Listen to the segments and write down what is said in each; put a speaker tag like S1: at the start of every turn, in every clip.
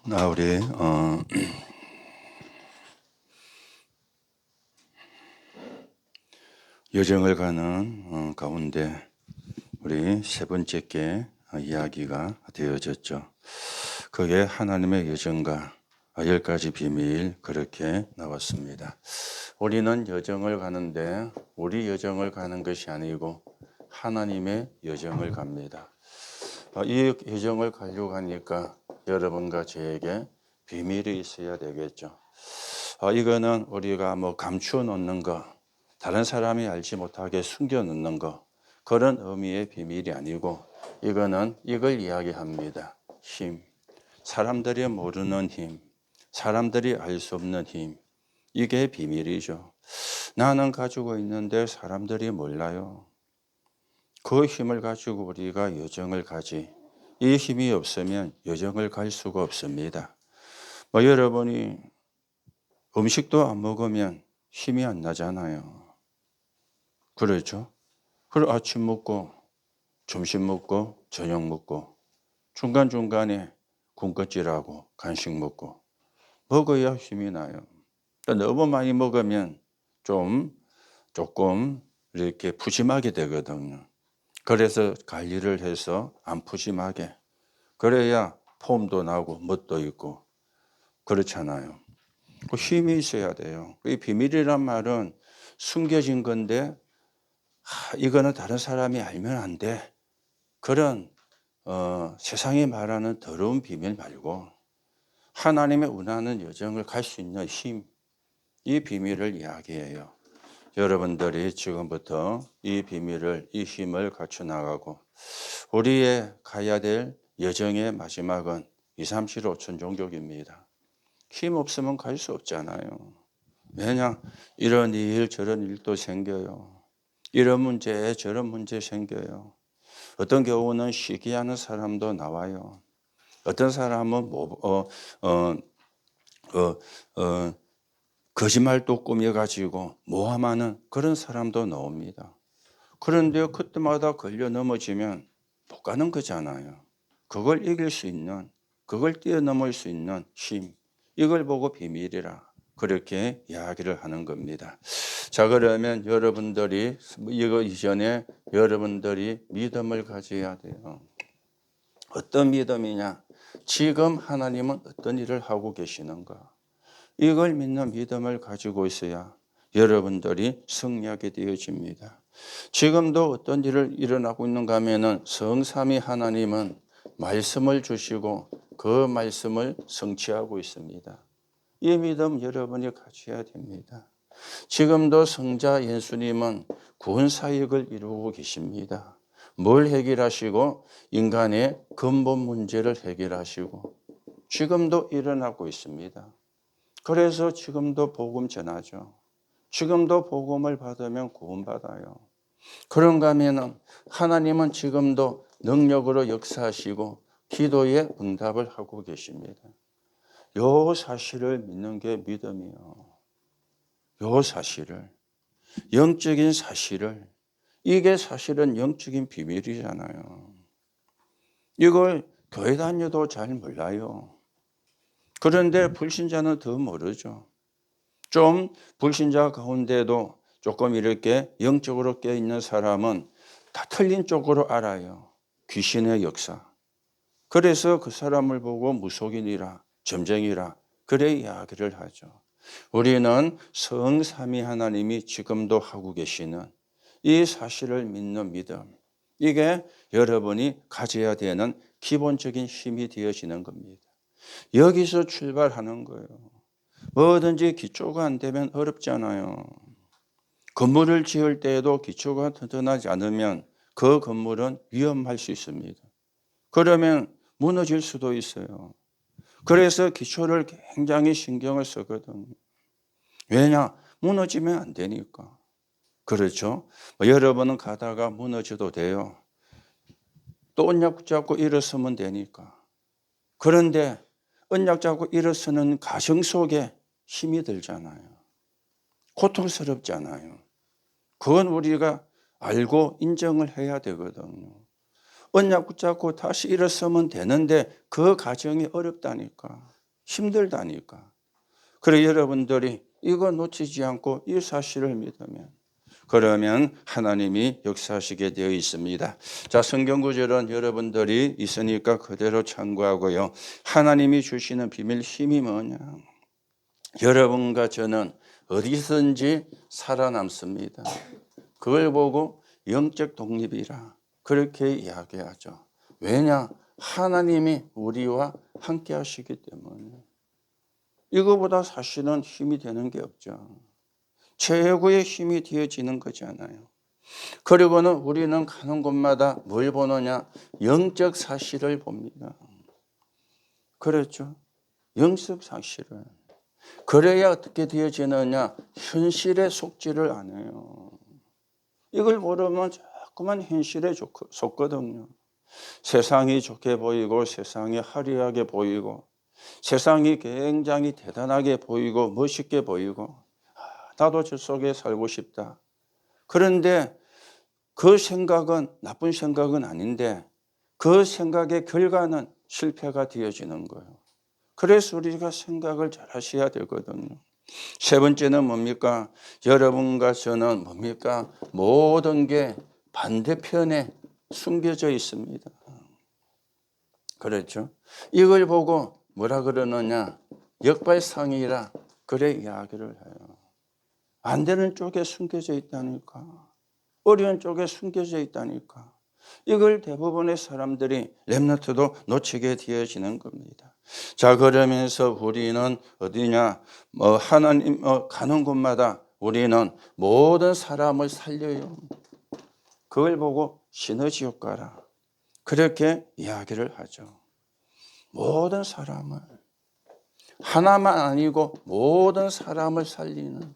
S1: 우리 여정을 가는 가운데 우리 세 번째께 이야기가 되어졌죠. 그게 하나님의 여정과 10가지 비밀, 그렇게 나왔습니다. 우리는 여정을 가는데 우리 여정을 가는 것이 아니고 하나님의 여정을 갑니다. 이 여정을 가려고 하니까 여러분과 저에게 비밀이 있어야 되겠죠. 이거는 우리가 감추어 놓는 거, 다른 사람이 알지 못하게 숨겨 놓는 거, 그런 의미의 비밀이 아니고 이걸 이야기합니다. 힘. 사람들이 모르는 힘, 사람들이 알 수 없는 힘, 이게 비밀이죠. 나는 가지고 있는데 사람들이 몰라요. 그 힘을 가지고 우리가 여정을 가지, 이 힘이 없으면 여정을 갈 수가 없습니다. 여러분이 음식도 안 먹으면 힘이 안 나잖아요. 그렇죠? 그리고 아침 먹고 점심 먹고 저녁 먹고 중간중간에 군것질하고 간식 먹고 먹어야 힘이 나요. 너무 많이 먹으면 조금 이렇게 푸짐하게 되거든요. 그래서 관리를 해서 안 푸짐하게, 그래야 폼도 나고 멋도 있고 그렇잖아요. 그 힘이 있어야 돼요. 이 비밀이란 말은 숨겨진 건데 이거는 다른 사람이 알면 안 돼. 그런 세상이 말하는 더러운 비밀 말고 하나님의 원하는 여정을 갈 수 있는 힘, 이 비밀을 이야기해요. 여러분들이 지금부터 이 비밀을, 이 힘을 갖춰 나가고 우리의 가야 될 여정의 마지막은 2, 3, 7, 5천 종족입니다. 힘 없으면 갈 수 없잖아요. 왜냐? 이런 일 저런 일도 생겨요. 이런 문제 저런 문제 생겨요. 어떤 경우는 시기하는 사람도 나와요. 어떤 사람은 거짓말도 꾸며가지고 모함하는 그런 사람도 나옵니다. 그런데 그때마다 걸려 넘어지면 못 가는 거잖아요. 그걸 이길 수 있는, 그걸 뛰어넘을 수 있는 힘, 이걸 보고 비밀이라 그렇게 이야기를 하는 겁니다. 자, 그러면 여러분들이 이거 이전에 여러분들이 믿음을 가져야 돼요. 어떤 믿음이냐? 지금 하나님은 어떤 일을 하고 계시는가? 이걸 믿는 믿음을 가지고 있어야 여러분들이 승리하게 되어집니다. 지금도 어떤 일을 일어나고 있는가 하면은 성삼위 하나님은 말씀을 주시고 그 말씀을 성취하고 있습니다. 이 믿음 여러분이 가져야 됩니다. 지금도 성자 예수님은 구원 사역을 이루고 계십니다. 뭘 해결하시고? 인간의 근본 문제를 해결하시고 지금도 일어나고 있습니다. 그래서 지금도 복음 전하죠. 지금도 복음을 받으면 구원받아요. 그런가 하면 하나님은 지금도 능력으로 역사하시고 기도에 응답을 하고 계십니다. 요 사실을 믿는 게 믿음이에요. 요 사실을, 영적인 사실을, 이게 사실은 영적인 비밀이잖아요. 이걸 교회 다녀도 잘 몰라요. 그런데 불신자는 더 모르죠. 좀 불신자 가운데도 조금 이렇게 영적으로 깨어있는 사람은 다 틀린 쪽으로 알아요. 귀신의 역사. 그래서 그 사람을 보고 무속인이라, 점쟁이라 그래 이야기를 하죠. 우리는 성삼위 하나님이 지금도 하고 계시는 이 사실을 믿는 믿음, 이게 여러분이 가져야 되는 기본적인 힘이 되어지는 겁니다. 여기서 출발하는 거예요. 뭐든지 기초가 안 되면 어렵잖아요. 건물을 지을 때에도 기초가 튼튼하지 않으면 그 건물은 위험할 수 있습니다. 그러면 무너질 수도 있어요. 그래서 기초를 굉장히 신경을 쓰거든요. 왜냐? 무너지면 안 되니까. 그렇죠? 여러분은 가다가 무너져도 돼요. 또 언약 잡고 일어서면 되니까. 그런데 언약 잡고 일어서는 가정 속에 힘이 들잖아요. 고통스럽잖아요. 그건 우리가 알고 인정을 해야 되거든요. 언약 붙잡고 다시 일어서면 되는데 그 과정이 어렵다니까. 힘들다니까. 그래 여러분들이 이거 놓치지 않고 이 사실을 믿으면 그러면 하나님이 역사하시게 되어 있습니다. 자, 성경 구절은 여러분들이 있으니까 그대로 참고하고요. 하나님이 주시는 비밀 힘이 뭐냐? 여러분과 저는 어디든지 살아남습니다. 그걸 보고 영적 독립이라 그렇게 이야기하죠. 왜냐? 하나님이 우리와 함께 하시기 때문에. 이거보다 사실은 힘이 되는 게 없죠. 최고의 힘이 되어지는 거잖아요. 그리고는 우리는 가는 곳마다 뭘 보느냐? 영적 사실을 봅니다. 그렇죠? 영적 사실을. 그래야 어떻게 되어지느냐? 현실에 속지를 않아요. 이걸 모르면 자꾸만 현실에 속거든요. 세상이 좋게 보이고 세상이 화려하게 보이고 세상이 굉장히 대단하게 보이고 멋있게 보이고 나도 저 속에 살고 싶다. 그런데 그 생각은 나쁜 생각은 아닌데 그 생각의 결과는 실패가 되어지는 거예요. 그래서 우리가 생각을 잘 하셔야 되거든요. 세 번째는 뭡니까? 여러분과 저는 뭡니까? 모든 게 반대편에 숨겨져 있습니다. 그렇죠? 이걸 보고 뭐라 그러느냐? 역발상이라 그래 이야기를 해요. 안 되는 쪽에 숨겨져 있다니까. 어려운 쪽에 숨겨져 있다니까. 이걸 대부분의 사람들이 렘넌트도 놓치게 되어지는 겁니다. 자, 그러면서 우리는 어디냐? 하나님 가는 곳마다 우리는 모든 사람을 살려요. 그걸 보고 시너지 효과라. 그렇게 이야기를 하죠. 모든 사람을 하나만 아니고 모든 사람을 살리는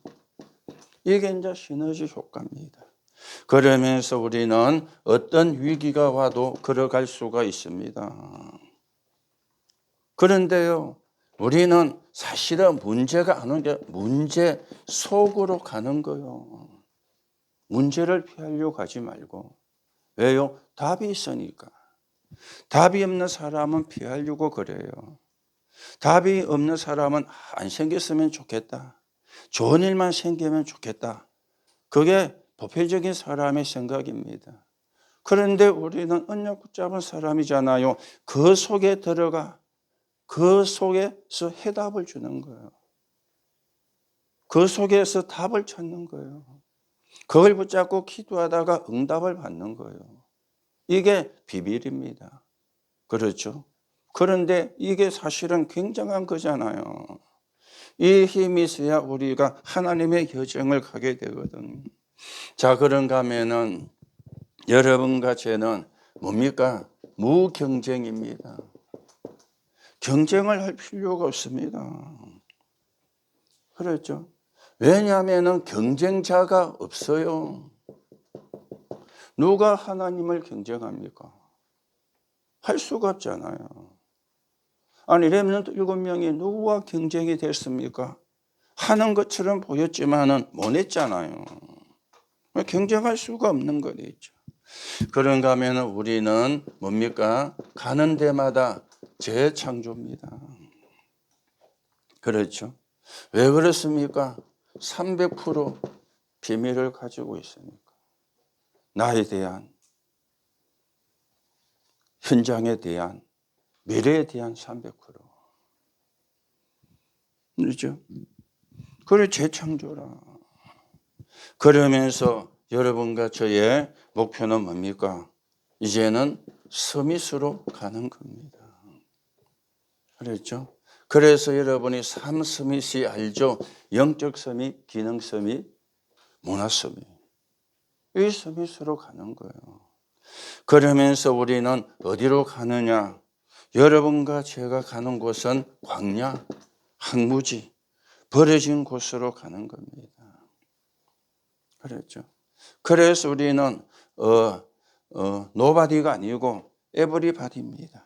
S1: 이게 이제 시너지 효과입니다. 그러면서 우리는 어떤 위기가 와도 걸어갈 수가 있습니다. 그런데요, 우리는 사실은 문제가 안 오는 게 문제 속으로 가는 거예요. 문제를 피하려고 하지 말고. 왜요? 답이 있으니까. 답이 없는 사람은 피하려고 그래요. 답이 없는 사람은 안 생겼으면 좋겠다. 좋은 일만 생기면 좋겠다. 그게 보편적인 사람의 생각입니다. 그런데 우리는 언약 붙잡은 사람이잖아요. 그 속에 들어가 그 속에서 해답을 주는 거예요. 그 속에서 답을 찾는 거예요. 그걸 붙잡고 기도하다가 응답을 받는 거예요. 이게 비밀입니다. 그렇죠? 그런데 이게 사실은 굉장한 거잖아요. 이 힘이 있어야 우리가 하나님의 여정을 가게 되거든요. 자, 그런가 하면은 여러분과 저는 뭡니까? 무경쟁입니다. 경쟁을 할 필요가 없습니다. 그렇죠? 왜냐하면 경쟁자가 없어요. 누가 하나님을 경쟁합니까? 할 수가 없잖아요. 아니 렘넌트 7명이 누구와 경쟁이 됐습니까? 하는 것처럼 보였지만은 못 했잖아요. 경쟁할 수가 없는 거겠죠. 그런가 하면 우리는 뭡니까? 가는 데마다 재창조입니다. 그렇죠? 왜 그렇습니까? 300% 비밀을 가지고 있으니까. 나에 대한, 현장에 대한, 미래에 대한 300%. 그렇죠? 그래 재창조라. 그러면서 여러분과 저의 목표는 뭡니까? 이제는 서밋으로 가는 겁니다. 그렇죠? 그래서 여러분이 3서밋이 알죠? 영적 서밋, 기능 서밋, 문화 서밋. 이 서밋으로 가는 거예요. 그러면서 우리는 어디로 가느냐? 여러분과 제가 가는 곳은 광야, 황무지, 버려진 곳으로 가는 겁니다. 그렇죠? 그래서 우리는 노바디가 아니고 에브리바디입니다.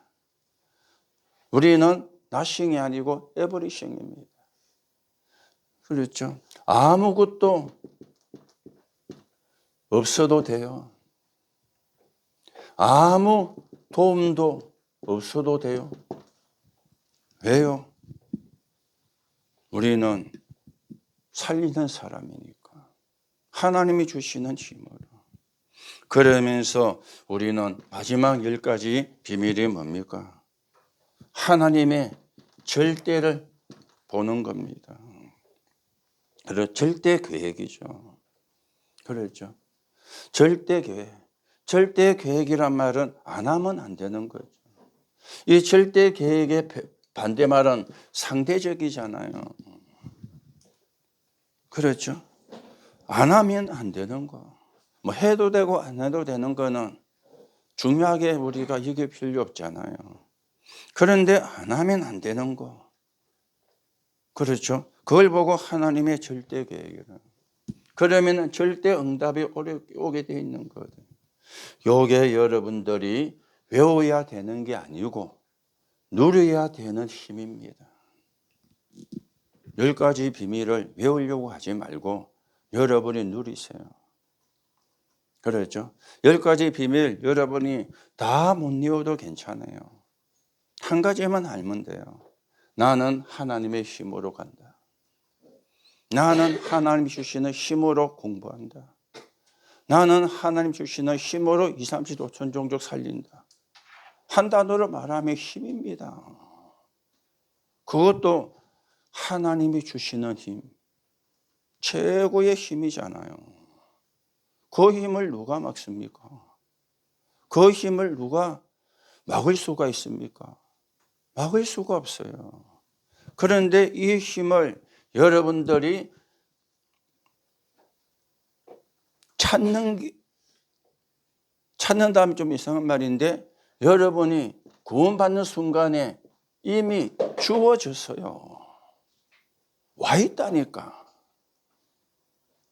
S1: 우리는 나싱이 아니고 에브리싱입니다. 그렇죠? 아무것도 없어도 돼요. 아무 도움도 없어도 돼요. 왜요? 우리는 살리는 사람이니까 하나님이 주시는 힘으로. 그러면서 우리는 마지막 10가지 비밀이 뭡니까? 하나님의 절대를 보는 겁니다. 그래서 절대 계획이죠. 그렇죠. 절대 계획. 절대 계획이란 말은 안 하면 안 되는 거죠. 이 절대 계획의 반대말은 상대적이잖아요. 그렇죠. 안 하면 안 되는 거. 뭐 해도 되고 안 해도 되는 거는 중요하게 우리가 이길 필요 없잖아요. 그런데 안 하면 안 되는 거. 그렇죠. 그걸 보고 하나님의 절대 계획이라. 그러면 절대 응답이 오게 돼 있는 거거든요. 요게 여러분들이 외워야 되는 게 아니고 누려야 되는 힘입니다. 10가지 비밀을 외우려고 하지 말고 여러분이 누리세요. 그렇죠? 10가지 비밀 여러분이 다 못 외워도 괜찮아요. 한 가지만 알면 돼요. 나는 하나님의 힘으로 간다. 나는 하나님 주시는 힘으로 공부한다. 나는 하나님 주시는 힘으로 2, 30, 5천 종족 살린다. 한 단어로 말하면 힘입니다. 그것도 하나님이 주시는 힘. 최고의 힘이잖아요. 그 힘을 누가 막습니까? 그 힘을 누가 막을 수가 있습니까? 막을 수가 없어요. 그런데 이 힘을 여러분들이 찾는다면 좀 이상한 말인데 여러분이 구원받는 순간에 이미 주어졌어요. 와 있다니까.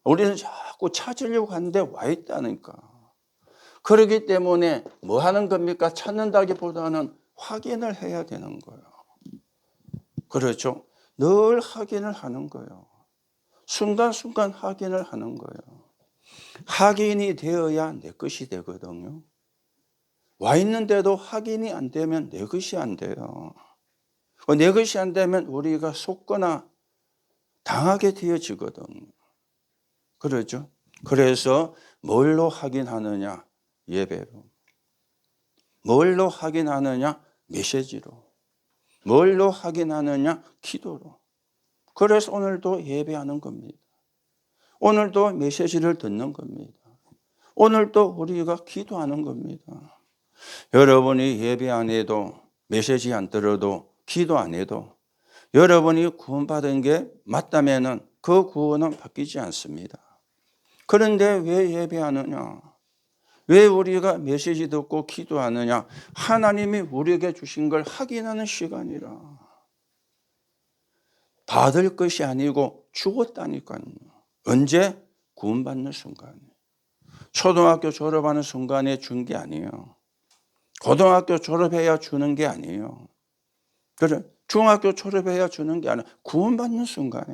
S1: 우리는 자꾸 찾으려고 하는데 와 있다니까. 그렇기 때문에 뭐 하는 겁니까? 찾는다기보다는 확인을 해야 되는 거예요. 그렇죠? 늘 확인을 하는 거예요. 순간순간 확인을 하는 거예요. 확인이 되어야 내 것이 되거든요. 와 있는데도 확인이 안 되면 내 것이 안 돼요. 내 것이 안 되면 우리가 속거나 당하게 되어지거든요. 그렇죠? 그래서 뭘로 확인하느냐? 예배로. 뭘로 확인하느냐? 메시지로. 뭘로 확인하느냐? 기도로. 그래서 오늘도 예배하는 겁니다. 오늘도 메시지를 듣는 겁니다. 오늘도 우리가 기도하는 겁니다. 여러분이 예배 안 해도 메시지 안 들어도 기도 안 해도 여러분이 구원받은 게 맞다면은 그 구원은 바뀌지 않습니다. 그런데 왜 예배하느냐? 왜 우리가 메시지 듣고 기도하느냐? 하나님이 우리에게 주신 걸 확인하는 시간이라. 받을 것이 아니고 주었다니까요. 언제? 구원받는 순간에. 초등학교 졸업하는 순간에 준 게 아니에요. 고등학교 졸업해야 주는 게 아니에요. 그래, 중학교 졸업해야 주는 게 아니라 구원받는 순간에.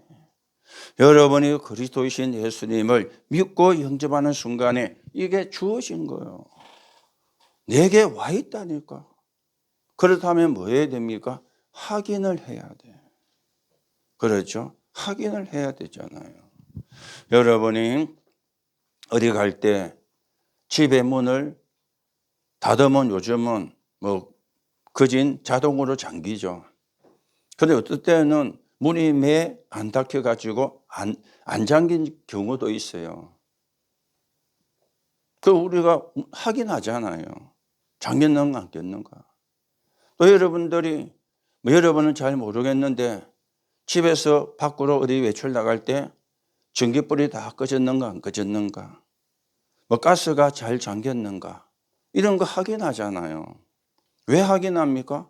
S1: 여러분이 그리스도이신 예수님을 믿고 영접하는 순간에 이게 주어진 거예요. 내게 와 있다니까. 그렇다면 뭐 해야 됩니까? 확인을 해야 돼. 그렇죠? 확인을 해야 되잖아요. 여러분이 어디 갈 때 집의 문을 닫으면 요즘은 뭐 거진 자동으로 잠기죠. 그런데 어떨 때는 문이 매 안 닫혀가지고 안 잠긴 경우도 있어요. 그 우리가 확인하잖아요. 잠겼는가 안 잠겼는가. 또 여러분들이 뭐 여러분은 잘 모르겠는데 집에서 밖으로 어디 외출 나갈 때 전기불이 다 꺼졌는가 안 꺼졌는가. 뭐 가스가 잘 잠겼는가. 이런 거 확인하잖아요. 왜 확인합니까?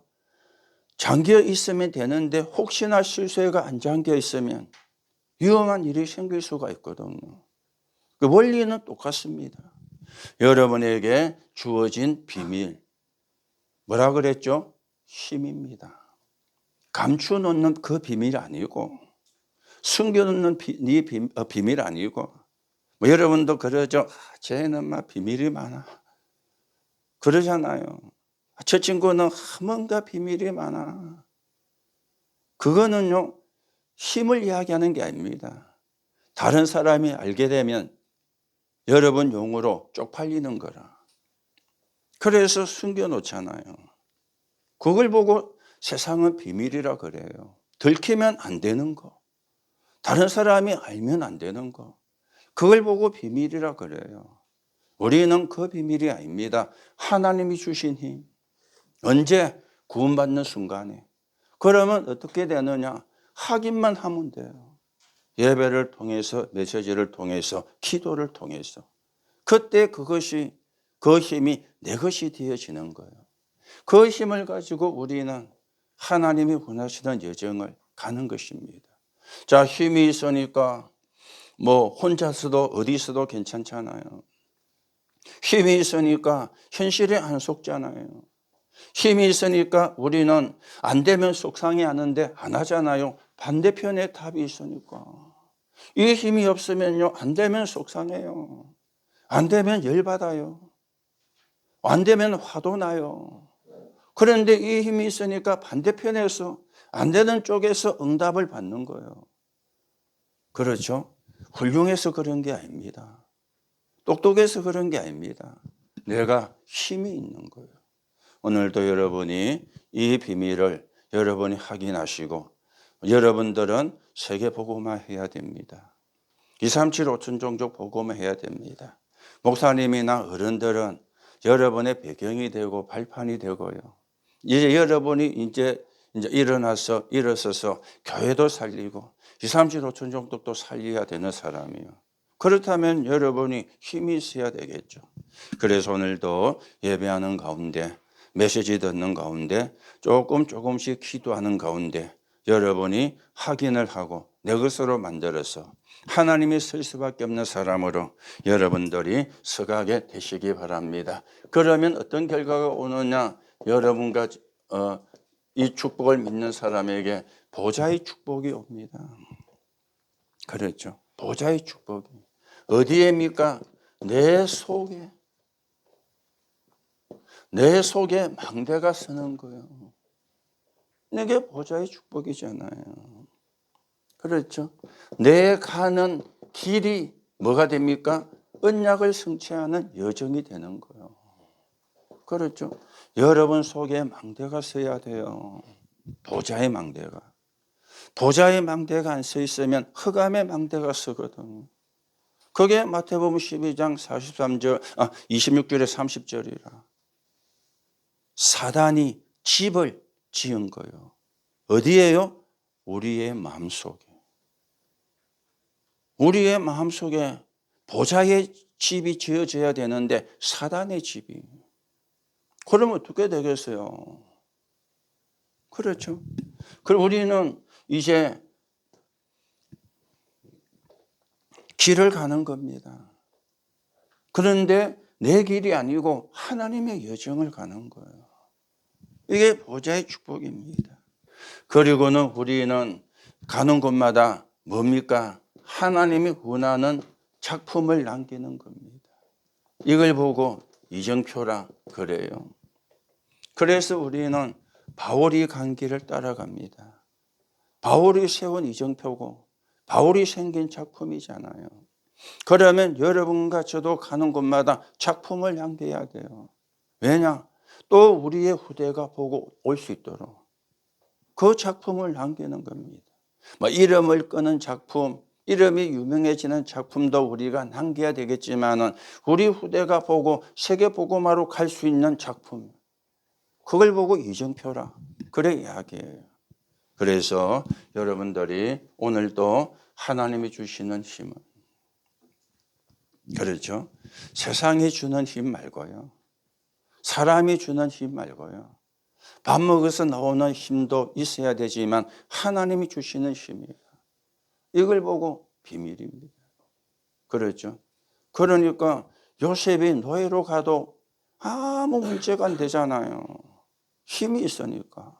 S1: 잠겨 있으면 되는데 혹시나 실수해가 안 잠겨 있으면 위험한 일이 생길 수가 있거든요. 그 원리는 똑같습니다. 여러분에게 주어진 비밀. 뭐라 그랬죠? 힘입니다. 감추놓는 그 비밀이 아니고 숨겨놓는 비밀 아니고 뭐 여러분도 그러죠. 쟤는 막 비밀이 많아. 그러잖아요. 저 친구는 뭔가 비밀이 많아. 그거는요. 힘을 이야기하는 게 아닙니다. 다른 사람이 알게 되면 여러분 용어로 쪽팔리는 거라. 그래서 숨겨놓잖아요. 그걸 보고 세상은 비밀이라 그래요. 들키면 안 되는 거. 다른 사람이 알면 안 되는 거. 그걸 보고 비밀이라 그래요. 우리는 그 비밀이 아닙니다. 하나님이 주신 힘. 언제? 구원받는 순간에. 그러면 어떻게 되느냐? 확인만 하면 돼요. 예배를 통해서, 메시지를 통해서, 기도를 통해서. 그때 그것이, 그 힘이 내 것이 되어지는 거예요. 그 힘을 가지고 우리는 하나님이 원하시는 여정을 가는 것입니다. 자, 힘이 있으니까 뭐 혼자서도 어디서도 괜찮잖아요. 힘이 있으니까 현실에 안 속잖아요. 힘이 있으니까 우리는 안 되면 속상해하는데 안 하잖아요. 반대편에 답이 있으니까. 이 힘이 없으면요, 안 되면 속상해요. 안 되면 열받아요. 안 되면 화도 나요. 그런데 이 힘이 있으니까 반대편에서 안 되는 쪽에서 응답을 받는 거예요. 그렇죠? 훌륭해서 그런 게 아닙니다. 똑똑해서 그런 게 아닙니다. 내가 힘이 있는 거예요. 오늘도 여러분이 이 비밀을 여러분이 확인하시고 여러분들은 세계 복음화 해야 됩니다. 237 5천 종족 복음화 해야 됩니다. 목사님이나 어른들은 여러분의 배경이 되고 발판이 되고요. 이제 여러분이 이제 일어서서 교회도 살리고 237 5천 종족도 살려야 되는 사람이에요. 그렇다면 여러분이 힘이 있어야 되겠죠. 그래서 오늘도 예배하는 가운데, 메시지 듣는 가운데, 조금씩 기도하는 가운데 여러분이 확인을 하고 내 것으로 만들어서 하나님이 쓸 수밖에 없는 사람으로 여러분들이 서가게 되시기 바랍니다. 그러면 어떤 결과가 오느냐? 여러분과 이 축복을 믿는 사람에게 보좌의 축복이 옵니다. 그렇죠. 보좌의 축복이. 어디에입니까? 내 속에. 내 속에 망대가 서는 거예요. 이게 보좌의 축복이잖아요. 그렇죠. 내 가는 길이 뭐가 됩니까? 언약을 성취하는 여정이 되는 거예요. 그렇죠. 여러분 속에 망대가 서야 돼요. 보좌의 망대가. 보좌의 망대가 안 서 있으면 흑암의 망대가 서거든요. 그게 마태복음 12장 26절에 30절이라. 사단이 집을 지은 거예요. 어디에요? 우리의 마음속에. 우리의 마음속에 보좌의 집이 지어져야 되는데 사단의 집이. 그러면 어떻게 되겠어요? 그렇죠. 그럼 우리는 이제 길을 가는 겁니다. 그런데 내 길이 아니고 하나님의 여정을 가는 거예요. 이게 보좌의 축복입니다. 그리고는 우리는 가는 곳마다 뭡니까? 하나님이 원하는 작품을 남기는 겁니다. 이걸 보고 이정표라 그래요. 그래서 우리는 바울이 간 길을 따라갑니다. 바울이 세운 이정표고 바울이 생긴 작품이잖아요. 그러면 여러분과 저도 가는 곳마다 작품을 남겨야 돼요. 왜냐? 또 우리의 후대가 보고 올 수 있도록 그 작품을 남기는 겁니다. 이름을 끄는 작품, 이름이 유명해지는 작품도 우리가 남겨야 되겠지만은 우리 후대가 보고 세계 복음화로 갈 수 있는 작품, 그걸 보고 이정표라 그래 이야기해요. 그래서 여러분들이 오늘도 하나님이 주시는 힘은, 그렇죠? 세상이 주는 힘 말고요, 사람이 주는 힘 말고요, 밥 먹어서 나오는 힘도 있어야 되지만 하나님이 주시는 힘이에요. 이걸 보고 비밀입니다. 그렇죠? 그러니까 요셉이 노예로 가도 아무 문제가 안 되잖아요. 힘이 있으니까.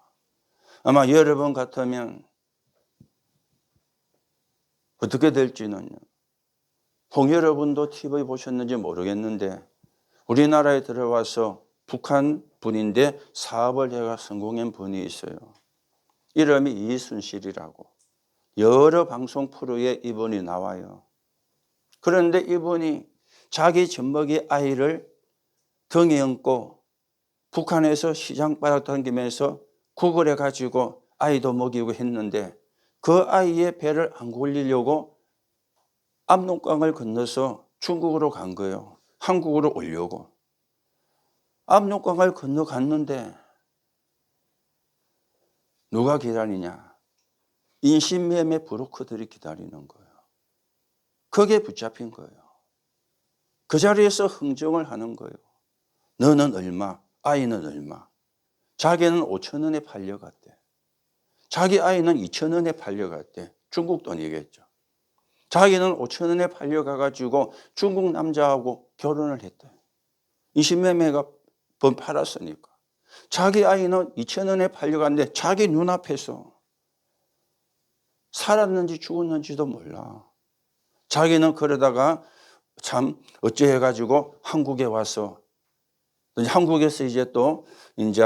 S1: 아마 여러분 같으면 어떻게 될지는요. 홍 여러분도 TV 보셨는지 모르겠는데 우리나라에 들어와서 북한 분인데 사업을 해가 성공한 분이 있어요. 이름이 이순실이라고. 여러 방송 프로에 이분이 나와요. 그런데 이분이 자기 젖먹이 아이를 등에 업고 북한에서 시장 빨아당기면서 구걸해 가지고 아이도 먹이고 했는데 그 아이의 배를 안 굴리려고 압록강을 건너서 중국으로 간 거예요. 한국으로 오려고. 압록강을 건너갔는데 누가 기다리냐? 인신매매 브로커들이 기다리는 거예요. 거기에 붙잡힌 거예요. 그 자리에서 흥정을 하는 거예요. 너는 얼마, 아이는 얼마. 자기는 5천 원에 팔려갔대. 자기 아이는 2천 원에 팔려갔대. 중국 돈이겠죠. 자기는 5천 원에 팔려가가지고 중국 남자하고 결혼을 했대. 인신매매가 팔았으니까. 자기 아이는 2천 원에 팔려갔는데 자기 눈앞에서 살았는지 죽었는지도 몰라. 자기는 그러다가 참 어찌해가지고 한국에 와서 한국에서 이제 또 이제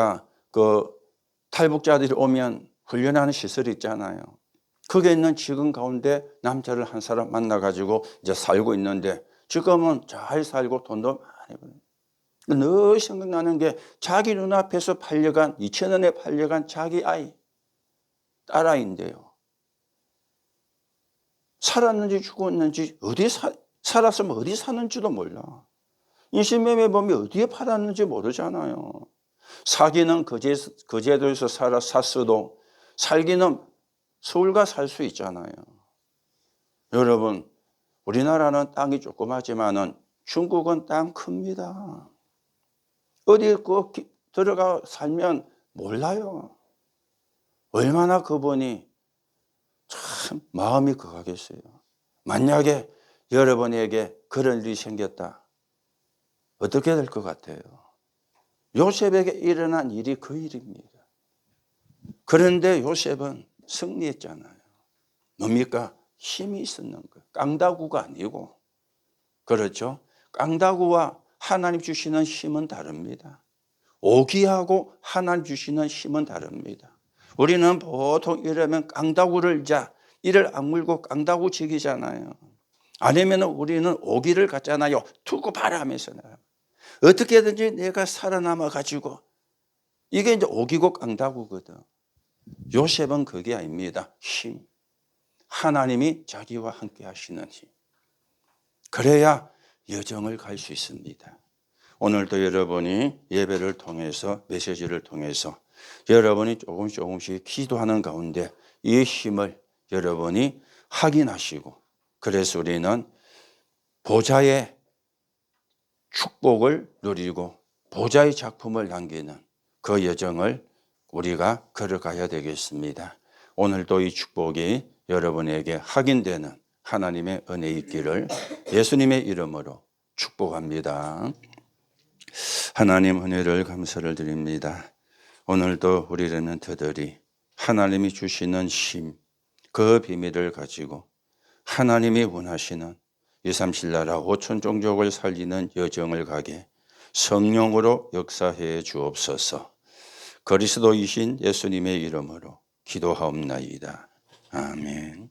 S1: 그 탈북자들이 오면 훈련하는 시설이 있잖아요. 거기에 있는 직원 가운데 남자를 한 사람 만나가지고 이제 살고 있는데 지금은 잘 살고 돈도 많이 버는. 늘 생각나는 게 자기 눈앞에서 팔려간 2천 원에 팔려간 자기 아이, 딸아이인데요. 살았는지 죽었는지 살았으면 어디 사는지도 몰라. 인신매매 범이 어디에 팔았는지 모르잖아요. 사기는 거제도에서 샀어도 살기는 서울가 살 수 있잖아요. 여러분, 우리나라는 땅이 조그마지만은 중국은 땅 큽니다. 어디 들어가 살면 몰라요. 얼마나 그분이 참 마음이 극하겠어요. 만약에 여러분에게 그런 일이 생겼다. 어떻게 될 것 같아요? 요셉에게 일어난 일이 그 일입니다. 그런데 요셉은 승리했잖아요. 뭡니까? 힘이 있었는 거예요. 깡다구가 아니고. 그렇죠? 깡다구와 하나님 주시는 힘은 다릅니다. 오기하고 하나님 주시는 힘은 다릅니다. 우리는 보통 이러면 깡다구를 이를 악물고 깡다구 치기잖아요. 아니면 우리는 오기를 갖잖아요. 두고 봐라 하면서. 어떻게든지 내가 살아남아 가지고 이게 이제 오기고 깡다구거든. 요셉은 그게 아닙니다. 힘. 하나님이 자기와 함께 하시는 힘. 그래야 여정을 갈 수 있습니다. 오늘도 여러분이 예배를 통해서 메시지를 통해서 여러분이 조금씩 기도하는 가운데 이 힘을 여러분이 확인하시고 그래서 우리는 보좌의 축복을 누리고 보좌의 작품을 남기는 그 여정을 우리가 걸어가야 되겠습니다. 오늘도 이 축복이 여러분에게 확인되는 하나님의 은혜 있기를 예수님의 이름으로 축복합니다. 하나님 은혜를 감사를 드립니다. 오늘도 우리는 저들이 하나님이 주시는 힘, 그 비밀을 가지고 하나님이 원하시는 237나라 5천 종족을 살리는 여정을 가게 성령으로 역사해 주옵소서. 그리스도이신 예수님의 이름으로 기도하옵나이다. 아멘.